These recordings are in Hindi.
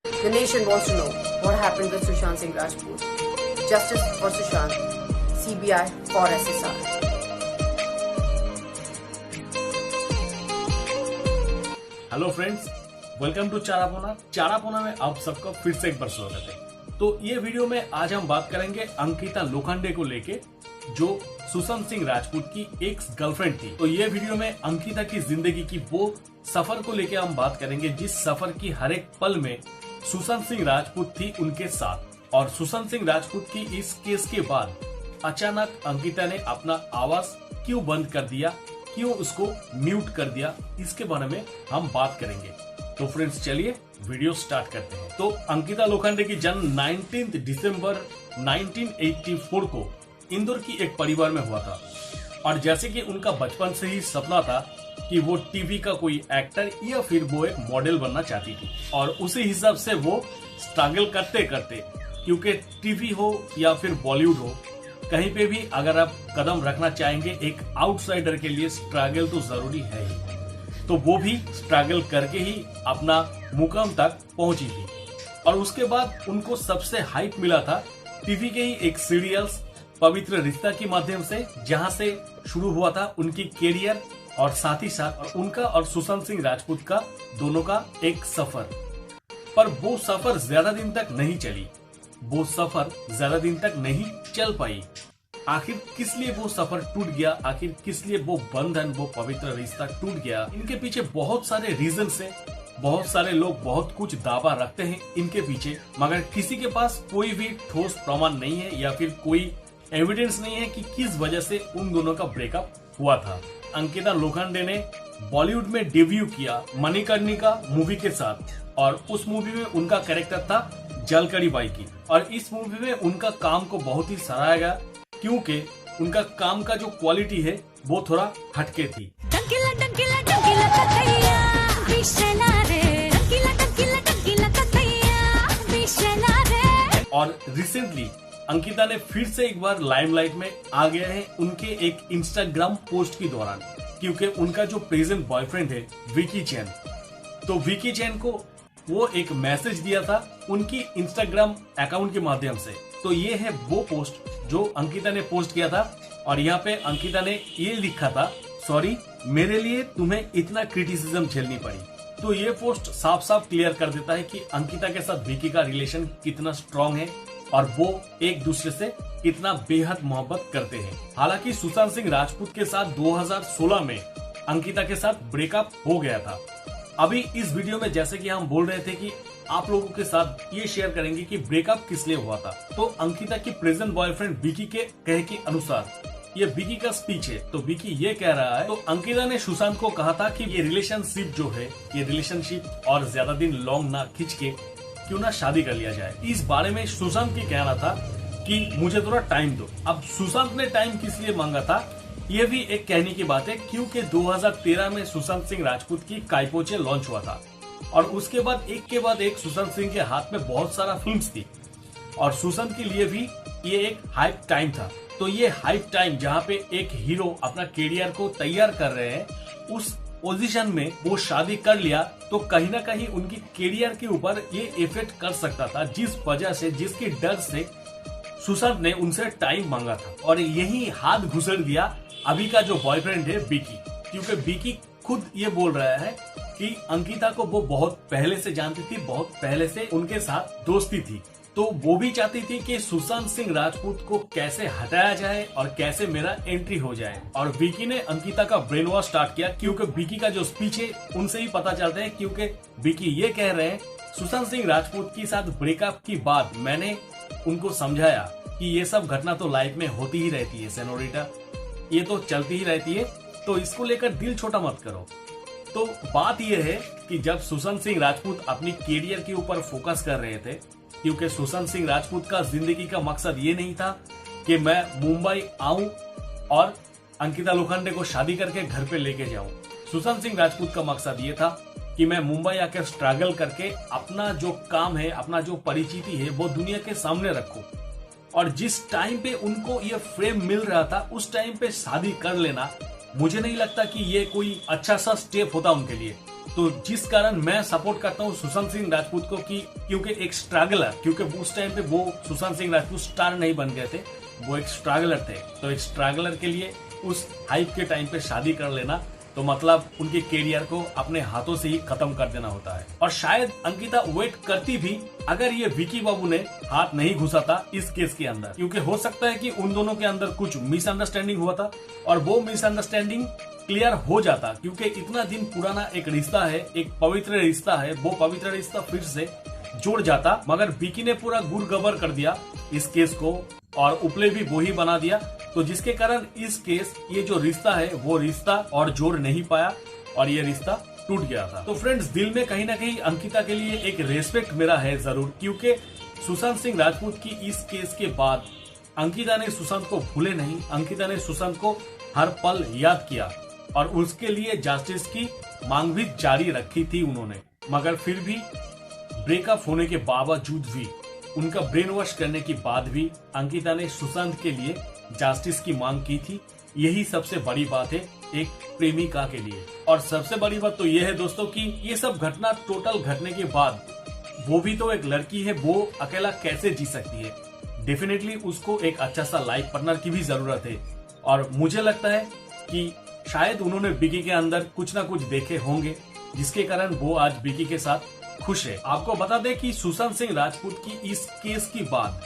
The nation wants to know what happened with Sushant Singh Rajput. Justice for Sushant. CBI for SSR. Hello friends, welcome to Charapona. Charapona में आप सबका फिर से एक बार स्वागत है। तो ये वीडियो में आज हम बात करेंगे अंकिता लोखंडे को लेके, जो सुशांत सिंह राजपूत की एक्स गर्लफ्रेंड थी। तो ये वीडियो में अंकिता की जिंदगी की वो सफर को लेके हम बात करेंगे, जिस सफर की हर एक पल में सुशांत सिंह राजपूत थी उनके साथ। और सुशांत सिंह राजपूत की इस केस के बाद अचानक अंकिता ने अपना आवाज क्यों बंद कर दिया, क्यों उसको म्यूट कर दिया, इसके बारे में हम बात करेंगे। तो फ्रेंड्स चलिए वीडियो स्टार्ट करते हैं। तो अंकिता लोखंडे की जन्म 19 दिसंबर 1984 को इंदौर की एक परिवार में हुआ था। और जैसे कि उनका बचपन से ही सपना था कि वो टीवी का कोई एक्टर या फिर वो एक मॉडल बनना चाहती थी। और उसी हिसाब से वो स्ट्रगल करते करते, क्योंकि टीवी हो या फिर बॉलीवुड हो, कहीं पे भी अगर आप कदम रखना चाहेंगे, एक आउटसाइडर के लिए स्ट्रगल तो जरूरी है ही। तो वो भी स्ट्रगल करके ही अपना मुकाम तक पहुंची थी। और उसके बाद उनको सबसे हाइप मिला था टीवी के ही एक सीरियल्स पवित्र रिश्ता के माध्यम से, जहां से शुरू हुआ था उनकी कैरियर। और साथ ही साथ उनका और सुशांत सिंह राजपूत का दोनों का एक सफर। पर वो सफर ज्यादा दिन तक नहीं चली, वो सफर ज्यादा दिन तक नहीं चल पाई। आखिर किस लिए वो सफर टूट गया, आखिर किस लिए वो बंधन, वो पवित्र रिश्ता टूट गया, इनके पीछे बहुत सारे रीजन है। बहुत सारे लोग बहुत कुछ दावा रखते हैं इनके पीछे, मगर किसी के पास कोई भी ठोस प्रमाण नहीं है या फिर कोई एविडेंस नहीं है कि किस वजह से उन दोनों का ब्रेकअप हुआ था। अंकिता लोखंडे ने बॉलीवुड में डेब्यू किया मणिकर्णिका मूवी के साथ, और उस मूवी में उनका कैरेक्टर था जलकरी बाई की। और इस मूवी में उनका काम को बहुत ही सराहा गया, क्योंकि उनका काम का जो क्वालिटी है वो थोड़ा हटके थी। और रिसेंटली अंकिता ने फिर से एक बार लाइमलाइट में आ गया है उनके एक इंस्टाग्राम पोस्ट के दौरान, क्योंकि उनका जो प्रेजेंट बॉयफ्रेंड है विकी चैन, तो विकी चैन को वो एक मैसेज दिया था उनकी इंस्टाग्राम अकाउंट के माध्यम से। तो ये है वो पोस्ट जो अंकिता ने पोस्ट किया था। और यहाँ पे अंकिता ने ये लिखा था, सॉरी मेरे लिए तुम्हें इतना क्रिटिसिज्म झेलनी पड़ी। तो ये पोस्ट साफ साफ क्लियर कर देता है कि अंकिता के साथ विकी का रिलेशन कितना स्ट्रांग है और वो एक दूसरे से कितना बेहद मोहब्बत करते हैं। हालांकि सुशांत सिंह राजपूत के साथ 2016 में अंकिता के साथ ब्रेकअप हो गया था। अभी इस वीडियो में जैसे कि हम बोल रहे थे कि आप लोगों के साथ ये शेयर करेंगे कि ब्रेकअप किस लिए हुआ था। तो अंकिता की प्रेजेंट बॉयफ्रेंड विकी के कहे के अनुसार ये विकी का स्पीच है। तो विकी ये कह रहा है, तो अंकिता ने सुशांत को कहा था कि ये रिलेशनशिप जो है, ये रिलेशनशिप और ज्यादा दिन लॉन्ग ना खींच के क्यों ना शादी कर लिया जाए। इस बारे में सुशांत की कहना था कि मुझे थोड़ा टाइम दो। अब सुशांत ने टाइम किस लिए मांगा था, ये भी एक कहने की बात है, क्योंकि 2013 में सुशांत सिंह राजपूत की काइपोचे लॉन्च हुआ था। और उसके बाद एक सुशांत सिंह के हाथ में बहुत सारा फिल्म्स थी, और सुशांत के लिए भी ये एक हाइप टाइम था। तो ये हाइप टाइम जहाँ पे एक हीरो अपना कैरियर को तैयार कर रहे हैं, उस पोजीशन में वो शादी कर लिया, तो कहीं ना कहीं उनकी कैरियर के ऊपर ये इफेक्ट कर सकता था, जिस वजह से, जिसके डर से सुशांत ने उनसे टाइम मांगा था। और यही हाथ घुसड़ दिया अभी का जो बॉयफ्रेंड है विकी, क्योंकि विकी खुद ये बोल रहा है कि अंकिता को वो बहुत पहले से जानती थी, बहुत पहले से उनके साथ दोस्ती थी। तो वो भी चाहती थी कि सुशांत सिंह राजपूत को कैसे हटाया जाए और कैसे मेरा एंट्री हो जाए। और विकी ने अंकिता का ब्रेन वॉश स्टार्ट किया, क्योंकि विकी का जो स्पीच है उनसे ही पता चलता है, क्योंकि विकी ये कह रहे हैं, सुशांत सिंह राजपूत के साथ ब्रेकअप की बाद मैंने उनको समझाया कि ये सब घटना तो लाइफ में होती ही रहती है सेनोरिटा, ये तो चलती ही रहती है, तो इसको लेकर दिल छोटा मत करो। तो बात यह है कि जब सुशांत सिंह राजपूत अपनी कैरियर के ऊपर फोकस कर रहे थे, क्योंकि सुशांत सिंह राजपूत का जिंदगी का मकसद ये नहीं था कि मैं मुंबई आऊं और अंकिता लोखंडे को शादी करके घर पे लेके जाऊं। सुशांत सिंह राजपूत का मकसद ये था कि मैं मुंबई आकर स्ट्रगल करके अपना जो काम है, अपना जो परिचिति है, वो दुनिया के सामने रखूं। और जिस टाइम पे उनको ये फ्रेम मिल रहा था, उस टाइम पे शादी कर लेना, मुझे नहीं लगता कि ये कोई अच्छा सा स्टेप होता उनके लिए। तो जिस कारण मैं सपोर्ट करता हूँ सुशांत सिंह राजपूत को कि क्योंकि एक स्ट्रगलर, क्योंकि उस टाइम पे वो सुशांत सिंह राजपूत स्टार नहीं बन गए थे, वो एक स्ट्रगलर थे। तो एक स्ट्रगलर के लिए उस हाइप के टाइम पे शादी कर लेना तो मतलब उनके कैरियर को अपने हाथों से ही खत्म कर देना होता है। और शायद अंकिता वेट करती भी अगर ये विकी बाबू ने हाथ नहीं घुसा था इस केस के अंदर, क्योंकि हो सकता है कि उन दोनों के अंदर कुछ मिसअंडरस्टैंडिंग हुआ था और वो मिसअंडरस्टैंडिंग क्लियर हो जाता, क्योंकि इतना दिन पुराना एक रिश्ता है, एक पवित्र रिश्ता है, वो पवित्र रिश्ता फिर से जुड़ जाता। मगर विकी ने पूरा गुड़ गबर कर दिया इस केस को और उपले भी वो ही बना दिया, तो जिसके कारण इस केस ये जो रिश्ता है वो रिश्ता और जोड़ नहीं पाया और ये रिश्ता टूट गया था। तो फ्रेंड्स, दिल में कहीं ना कहीं अंकिता के लिए एक रेस्पेक्ट मेरा है जरूर, क्योंकि सुशांत सिंह राजपूत की इस केस के बाद अंकिता ने सुशांत को भूले नहीं, अंकिता ने सुशांत को हर पल याद किया और उसके लिए जस्टिस की मांग भी जारी रखी थी उन्होंने। मगर फिर भी ब्रेकअप होने के बावजूद भी, उनका ब्रेन वॉश करने के बाद भी अंकिता ने सुशांत के लिए जस्टिस की मांग की थी। यही सबसे बड़ी बात है एक प्रेमिका के लिए। और सबसे बड़ी बात तो यह है दोस्तों कि ये सब घटना टोटल घटने के बाद वो भी तो एक लड़की है, वो अकेला कैसे जी सकती है। डेफिनेटली उसको एक अच्छा सा लाइफ पार्टनर की भी जरूरत है और मुझे लगता है कि शायद उन्होंने विकी के अंदर कुछ ना कुछ देखे होंगे जिसके कारण वो आज विकी के साथ खुश है। आपको बता दें कि सुशांत सिंह राजपूत की इस केस के बाद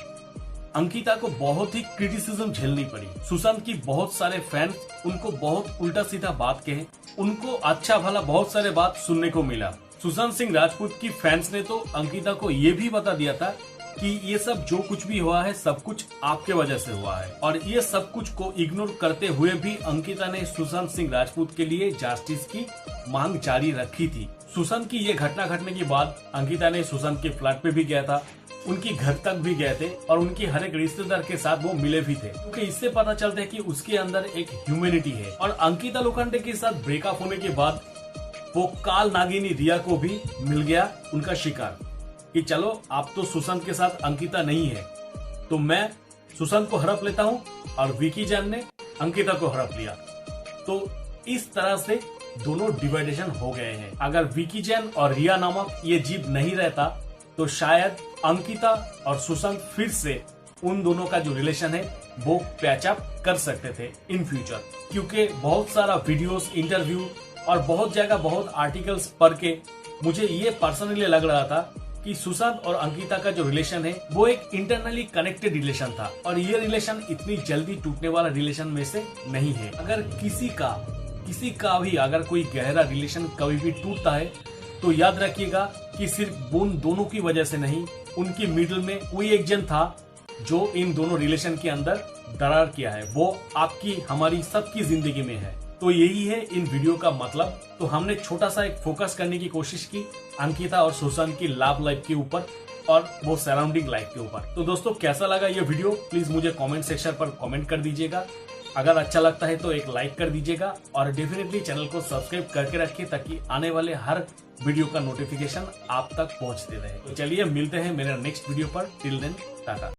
अंकिता को बहुत ही क्रिटिसिज्म झेलनी पड़ी। सुशांत की बहुत सारे फैंस उनको बहुत उल्टा सीधा बात कहे, उनको अच्छा भला बहुत सारे बात सुनने को मिला। सुशांत सिंह राजपूत की फैंस ने तो अंकिता को ये भी बता दिया था कि ये सब जो कुछ भी हुआ है सब कुछ आपके वजह से हुआ है, और ये सब कुछ को इग्नोर करते हुए भी अंकिता ने सुशांत सिंह राजपूत के लिए जस्टिस की मांग जारी रखी थी। सुशांत की ये घटना घटने के बाद अंकिता ने सुशांत के फ्लैट पे भी गया था, उनकी घर तक भी गए थे और उनके हर एक रिश्तेदार के साथ वो मिले भी थे, क्योंकि इससे पता चलता है कि उसके अंदर एक ह्यूमैनिटी है। और अंकिता लोखंडे के साथ ब्रेकअप होने के बाद वो काल नागिनी रिया को भी मिल गया उनका शिकार कि चलो आप तो सुशांत के साथ अंकिता नहीं है, तो मैं सुशांत को हड़प लेता हूँ, और विकी जैन ने अंकिता को हड़प लिया। तो इस तरह से दोनों डिवाइडेशन हो गए हैं। अगर विकी जैन और रिया नामक ये जीव नहीं रहता तो शायद अंकिता और सुशांत फिर से उन दोनों का जो रिलेशन है वो पैचअप कर सकते थे इन फ्यूचर, क्योंकि बहुत सारा वीडियोस, इंटरव्यू और बहुत जगह बहुत आर्टिकल्स पढ़ के मुझे ये पर्सनली लग रहा था कि सुशांत और अंकिता का जो रिलेशन है वो एक इंटरनली कनेक्टेड रिलेशन था और ये रिलेशन इतनी जल्दी टूटने वाला रिलेशन में से नहीं है। अगर किसी का भी अगर कोई गहरा रिलेशन कभी भी टूटता है तो याद रखिएगा कि सिर्फ उन दोनों की वजह से नहीं, उनकी मिडिल में कोई एक जन था जो इन दोनों रिलेशन के अंदर दरार किया है, वो आपकी हमारी सबकी जिंदगी में है। तो यही है इन वीडियो का मतलब। तो हमने छोटा सा एक फोकस करने की कोशिश की अंकिता और सुशांत की लव लाइफ के ऊपर और वो सराउंडिंग लाइफ के ऊपर। तो दोस्तों, कैसा लगा ये वीडियो प्लीज मुझे कमेंट सेक्शन पर कमेंट कर दीजिएगा। अगर अच्छा लगता है तो एक लाइक कर दीजिएगा और डेफिनेटली चैनल को सब्सक्राइब करके रखिए ताकि आने वाले हर वीडियो का नोटिफिकेशन आप तक पहुंचते रहे। तो चलिए मिलते हैं मेरे नेक्स्ट वीडियो पर। Till then Tata.